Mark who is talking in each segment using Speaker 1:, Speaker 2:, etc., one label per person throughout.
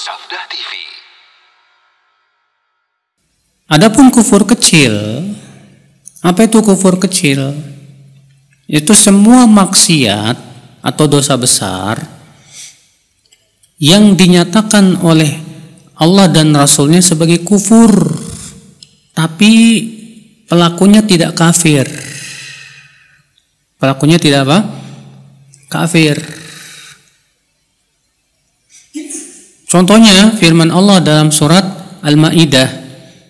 Speaker 1: Safdah TV.
Speaker 2: Adapun kufur kecil, apa itu kufur kecil? Itu semua maksiat atau dosa besar yang dinyatakan oleh Allah dan Rasulnya sebagai kufur, tapi pelakunya tidak kafir. Pelakunya tidak apa? Kafir. Contohnya firman Allah dalam surat Al-Maidah,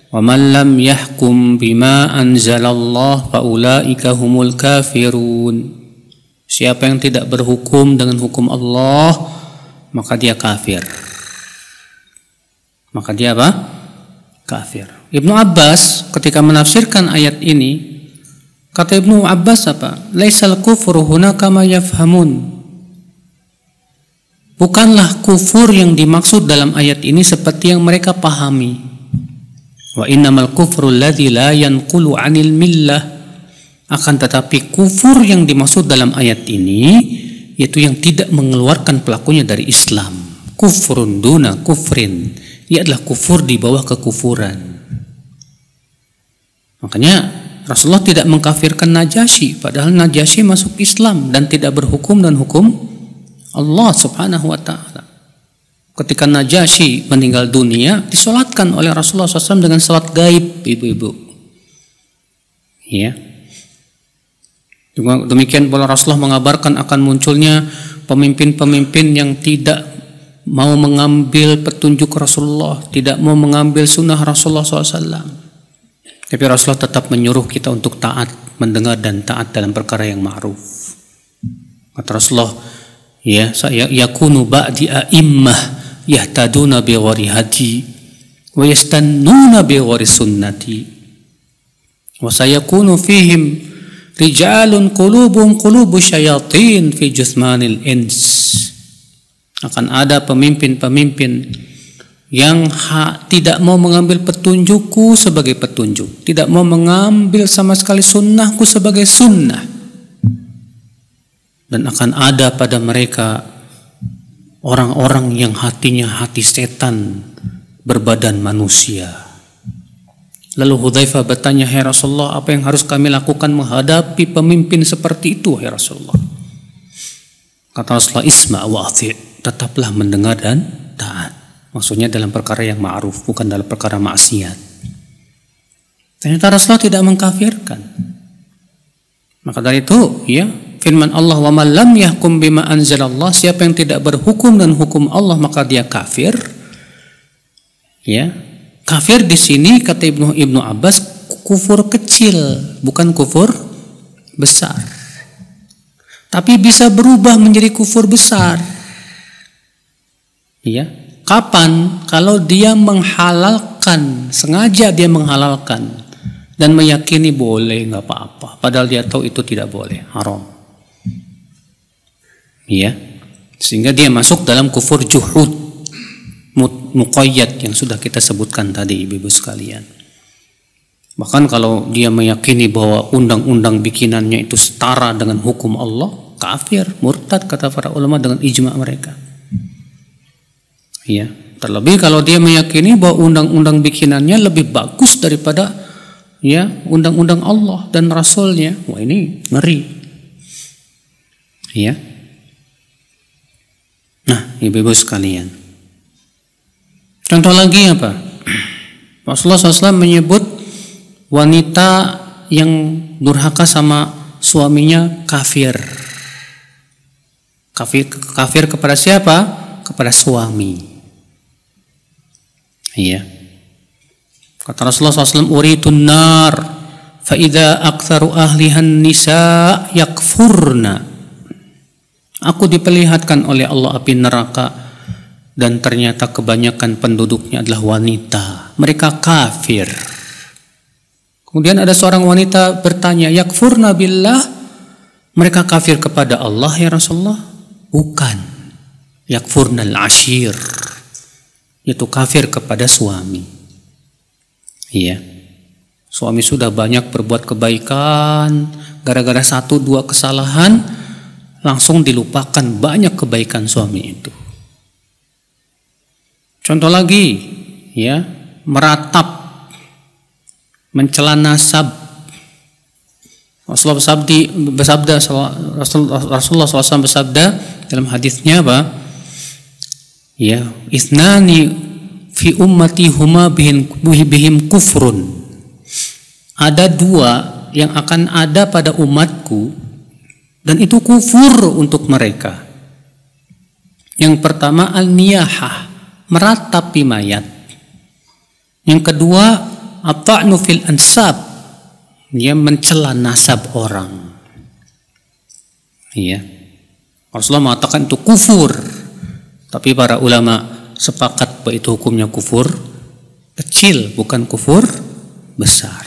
Speaker 2: "Wa man lam yahkum bima anzalallah faulaika humul kafirun." Siapa yang tidak berhukum dengan hukum Allah, maka dia kafir. Maka dia apa? Kafir. Ibnu Abbas ketika menafsirkan ayat ini, kata Ibnu Abbas apa? Laisal kufru huna kama yafhamun. Bukanlah kufur yang dimaksud dalam ayat ini seperti yang mereka pahami. Wa innamal kufru alladzi la yanqulu 'anil millah. Akan tetapi kufur yang dimaksud dalam ayat ini yaitu yang tidak mengeluarkan pelakunya dari Islam. Kufrun duna kufrin. Ia adalah kufur di bawah kekufuran. Makanya Rasulullah tidak mengkafirkan Najasyi, padahal Najasyi masuk Islam dan tidak berhukum dan hukum Allah subhanahu wa ta'ala. Ketika Najasyi meninggal dunia, disolatkan oleh Rasulullah SAW dengan salat gaib, ibu-ibu. Ya. Demikian pula Rasulullah mengabarkan akan munculnya pemimpin-pemimpin yang tidak mau mengambil petunjuk Rasulullah, tidak mau mengambil sunnah Rasulullah SAW. Tapi Rasulullah tetap menyuruh kita untuk taat, mendengar dan taat dalam perkara yang ma'ruf. Kata Rasulullah, ya, saya yakunu ba'di a'immah yahtaduna bi ghairi hadi wa yastannuna bi ghairi sunnati wa sayakunu fihim rijalun qulubun qulubu syayatin fi jusmanil ins. Akan ada pemimpin-pemimpin yang tidak mau mengambil petunjukku sebagai petunjuk, tidak mau mengambil sama sekali sunnahku sebagai sunnah, dan akan ada pada mereka orang-orang yang hatinya hati setan berbadan manusia. Lalu Hudzaifah bertanya, "Hai Rasulullah, apa yang harus kami lakukan menghadapi pemimpin seperti itu, hai Rasulullah?" Kata Rasulullah, "Isma' wa ati'." Tetaplah mendengar dan taat. Maksudnya dalam perkara yang ma'ruf, bukan dalam perkara maksiat. Ternyata Rasulullah tidak mengkafirkan. Maka dari itu, ya, firman Allah, "Wa man lam yahkum bima anzalallah." Siapa yang tidak berhukum dan hukum Allah, maka dia kafir. Ya. Kafir di sini kata Ibnu Abbas kufur kecil, bukan kufur besar. Tapi bisa berubah menjadi kufur besar. Ya. Kapan? Kalau dia menghalalkan, sengaja dia menghalalkan dan meyakini boleh, nggak apa-apa, padahal dia tahu itu tidak boleh, haram. Ya. Sehingga dia masuk dalam kufur juhud muqayyad yang sudah kita sebutkan tadi, ibu-ibu sekalian. Bahkan kalau dia meyakini bahwa undang-undang bikinannya itu setara dengan hukum Allah, kafir, murtad kata para ulama dengan ijma' mereka. Ya, terlebih kalau dia meyakini bahwa undang-undang bikinannya lebih bagus daripada ya undang-undang Allah dan Rasulnya. Wah, ini ngeri. Ya. Nah, ibu-ibu sekalian. Contoh lagi apa? Rasulullah SAW menyebut wanita yang durhaka sama suaminya kafir. Kafir kepada siapa? Kepada suami. Iya. Kata Rasulullah SAW, "Uritun nar fa idza aktsaru ahlihan nisa yakfurna." Aku diperlihatkan oleh Allah api neraka dan ternyata kebanyakan penduduknya adalah wanita. Mereka kafir. Kemudian ada seorang wanita bertanya, "Yakfurna billah?" Mereka kafir kepada Allah ya Rasulullah? Bukan. Yakfurnal ashir. Itu kafir kepada suami. Iya. Suami sudah banyak berbuat kebaikan, gara-gara 1-2 kesalahan langsung dilupakan banyak kebaikan suami itu. Contoh lagi, ya, meratap, mencela nasab. Rasulullah SAW bersabda dalam hadisnya apa? Ya, ithnani fi ummati huma bihim kufrun. Ada dua yang akan ada pada umatku dan itu kufur untuk mereka. Yang pertama al-niyahah, meratapi mayat. Yang kedua at-ta'nu fil ansab, dia mencela nasab orang. Iya. Rasulullah mengatakan itu kufur. Tapi para ulama sepakat bahwa itu hukumnya kufur kecil, bukan kufur besar.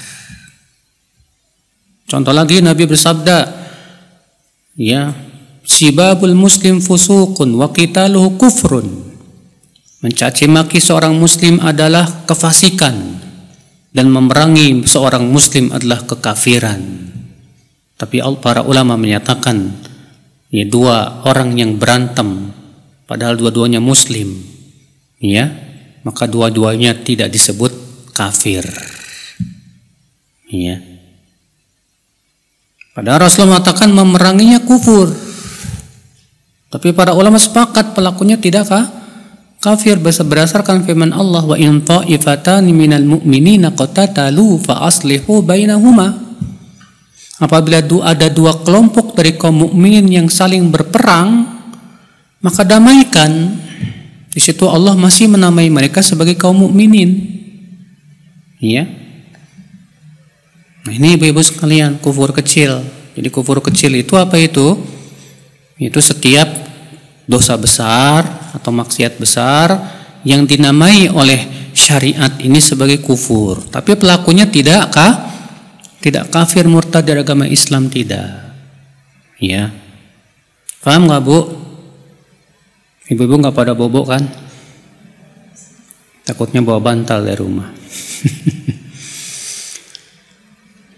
Speaker 2: Contoh lagi Nabi bersabda, ya, sibabul muslim fusuqun wa qitaluhu kufrun. Mencaci maki seorang muslim adalah kefasikan dan memerangi seorang muslim adalah kekafiran. Tapi para ulama menyatakan, ya, dua orang yang berantem padahal dua-duanya muslim, ya, maka dua-duanya tidak disebut kafir. Ya. Padahal Rasulullah mengatakan memeranginya kufur. Tapi para ulama sepakat pelakunya tidak kafir berdasarkan firman Allah, wa in ta'ifatani minal mu'minina qatatalu fa aslihu bainahuma. Apabila ada dua kelompok dari kaum mukminin yang saling berperang, maka damaikan. Di situ Allah masih menamai mereka sebagai kaum mukminin. Ya. Nah, ini ibu-ibu sekalian, kufur kecil. Jadi kufur kecil itu apa itu? Itu setiap dosa besar atau maksiat besar yang dinamai oleh syariat ini sebagai kufur. Tapi pelakunya tidak kafir murtad dari agama Islam, tidak. Ya. Paham nggak, Bu? Ibu-ibu nggak pada bobok kan? Takutnya bawa bantal dari rumah.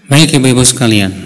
Speaker 2: Baik ibu-ibu sekalian,